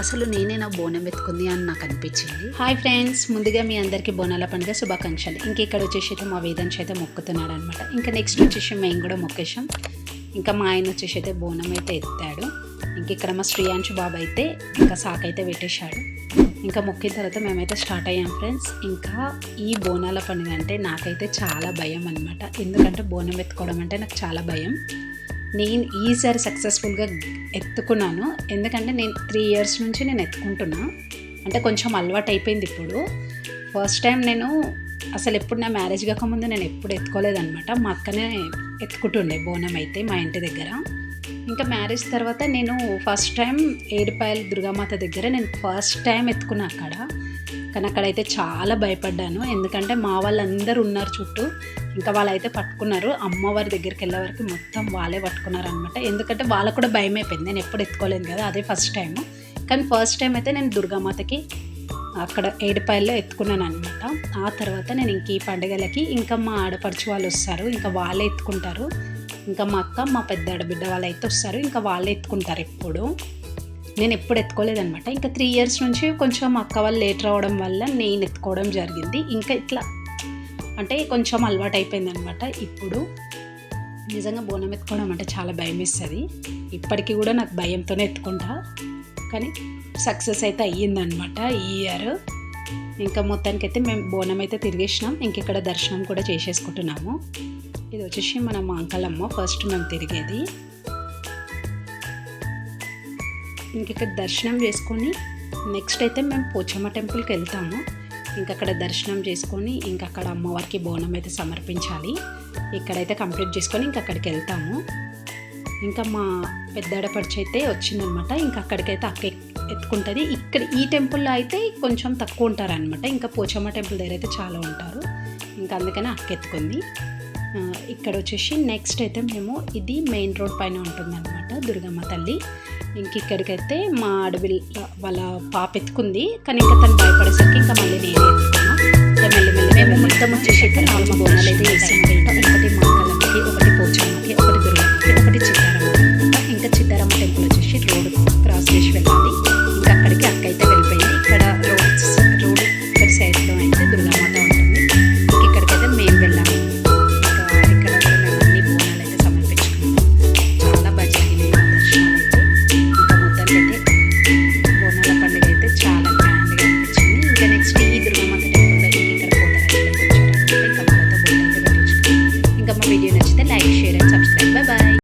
అసలు నేనే నా బోనం ఎత్తుకుంది అని నాకు అనిపించింది. హాయ్ ఫ్రెండ్స్, ముందుగా మీ అందరికీ బోనాల పండుగ శుభాకాంక్షలు. ఇంక ఇక్కడ వచ్చేసి అయితే మా వేదాంశ అయితే మొక్కుతున్నాడు అనమాట. ఇంకా నెక్స్ట్ వచ్చేసి మేము కూడా మొక్కేసాం. ఇంకా మా ఆయన వచ్చేసి అయితే బోనం అయితే ఎత్తాడు. ఇంక ఇక్కడ మా శ్రీయాంశు బాబు అయితే ఇంకా సాకైతే పెట్టేశాడు. ఇంకా మొక్కిన తర్వాత మేమైతే స్టార్ట్ అయ్యాం ఫ్రెండ్స్. ఇంకా ఈ బోనాల పండుగ అంటే నాకైతే చాలా భయం అనమాట. ఎందుకంటే బోనం ఎత్తుకోవడం అంటే నాకు చాలా భయం. నేను ఈసారి సక్సెస్ఫుల్గా ఎత్తుకున్నాను. ఎందుకంటే నేను 3 years నుంచి నేను ఎత్తుకుంటున్నా. అంటే కొంచెం అలవాటు అయిపోయింది ఇప్పుడు. ఫస్ట్ టైం నేను అసలు ఎప్పుడు నా మ్యారేజ్ కాకముందు నేను ఎప్పుడు ఎత్తుకోలేదనమాట. మా అక్కనే ఎత్తుకుంటుండే బోనం అయితే మా ఇంటి దగ్గర. ఇంకా మ్యారేజ్ తర్వాత నేను ఫస్ట్ టైం ఏడుపాయల దుర్గామాత దగ్గర నేను ఫస్ట్ టైం ఎత్తుకున్నా అక్కడ. కానీ అక్కడైతే చాలా భయపడ్డాను. ఎందుకంటే మా వాళ్ళందరూ ఉన్నారు చుట్టూ. ఇంకా వాళ్ళైతే పట్టుకున్నారు. అమ్మవారి దగ్గరికి వెళ్ళే వరకు మొత్తం వాళ్ళే పట్టుకున్నారు అనమాట. ఎందుకంటే వాళ్ళకు కూడా భయం అయిపోయింది. నేను ఎప్పుడు ఎత్తుకోలేదు కదా, అదే ఫస్ట్ టైం. కానీ ఫస్ట్ టైం అయితే నేను దుర్గామాతకి అక్కడ ఏడుపాయల్లో ఎత్తుకున్నాను అనమాట. ఆ తర్వాత నేను ఇంక ఈ పండుగలకి ఇంకా మా ఆడపడుచు వాళ్ళు వస్తారు. ఇంకా వాళ్ళే ఎత్తుకుంటారు. ఇంకా మా అక్క, మా పెద్ద ఆడబిడ్డ వాళ్ళు అయితే వస్తారు. ఇంకా వాళ్ళే ఎత్తుకుంటారు ఎప్పుడు. నేను ఎప్పుడు ఎత్తుకోలేదనమాట. ఇంకా 3 years నుంచి కొంచెం మా అక్క వాళ్ళు లేట్ రావడం వల్ల నేను ఎత్తుకోవడం జరిగింది. ఇంకా ఇట్లా అంటే కొంచెం అలవాటు అయిపోయింది అనమాట. ఇప్పుడు నిజంగా బోనం ఎత్తుకోవడం అంటే చాలా భయం వేస్తుంది. ఇప్పటికీ కూడా నాకు భయంతోనే ఎత్తుకుంటా. కానీ సక్సెస్ అయితే అయ్యిందనమాట ఈ ఇయర్. ఇంకా మొత్తానికైతే మేము బోనం అయితే తిరిగేసినాం. ఇంక ఇక్కడ దర్శనం కూడా చేసేసుకుంటున్నాము. ఇది వచ్చేసి మన మాంకలమ్మ ఫస్ట్ మేము తిరిగేది. ఇంక ఇక్కడ దర్శనం చేసుకొని నెక్స్ట్ అయితే మేము పోచమ్మ టెంపుల్కి వెళ్తాము. ఇంక అక్కడ దర్శనం చేసుకొని ఇంకా అక్కడ అమ్మవారికి బోనం అయితే సమర్పించాలి. ఇక్కడైతే కంప్లీట్ చేసుకొని ఇంక అక్కడికి వెళ్తాము. ఇంకా మా పెద్దాడపడిచి అయితే వచ్చిందనమాట. ఇంకా అక్కడికైతే అక్క ఎత్తుకుంటుంది. ఇక్కడ ఈ టెంపుల్లో అయితే కొంచెం తక్కువ ఉంటారనమాట. ఇంకా పోచమ్మ టెంపుల్ దగ్గర అయితే చాలా ఉంటారు. ఇంకా అందుకని అక్క ఎత్తుకుంది. ఇక్కడ వచ్చేసి నెక్స్ట్ అయితే మేము ఇది మెయిన్ రోడ్ పైన ఉంటుందన్నమాట దుర్గమ్మ తల్లి. ఇంక ఇక్కడికైతే మా ఆడపిల్ల వాళ్ళ పాప ఎత్తుకుంది. కానీ ఇంకా తను భయపడేసరికి ఇంకా మళ్ళీ నేనే ఎత్తుకున్నాను. ఇంకా మెల్లి మేము మొత్తం వచ్చేసి అయితే 4 బోనాలు అయితే వేసామన్నమాట. ఒకటి